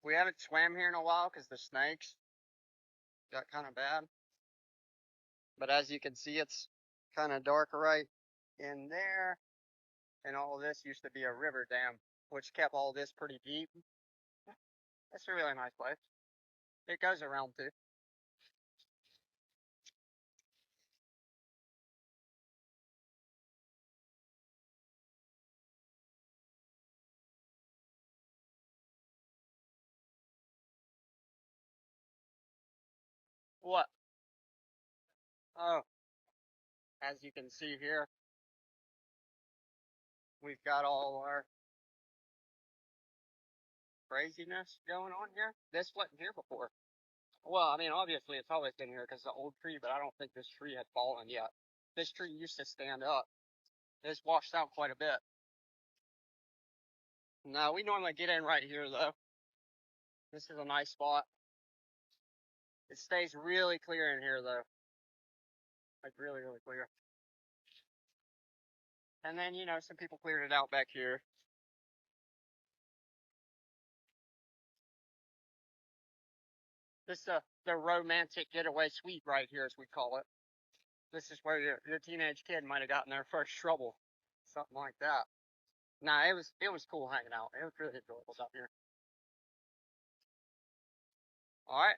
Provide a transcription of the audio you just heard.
We haven't swam here in a while because the snakes got kind of bad. But as you can see, it's kind of dark right in there. And all of this used to be a river dam, which kept all this pretty deep. It's a really nice place. It goes around too. What? Oh, as you can see here, we've got all our craziness going on here. This wasn't here before. Well, I mean, obviously it's always been here because it's an old tree, but I don't think this tree had fallen yet. This tree used to stand up. It's washed out quite a bit. No, we normally get in right here though. This is a nice spot. It stays really clear in here though. Like really, really clear. And then, some people cleared it out back here. This is the romantic getaway suite right here, as we call it. This is where your teenage kid might have gotten their first trouble. Something like that. Nah, it was cool hanging out. It was really enjoyable down here. All right.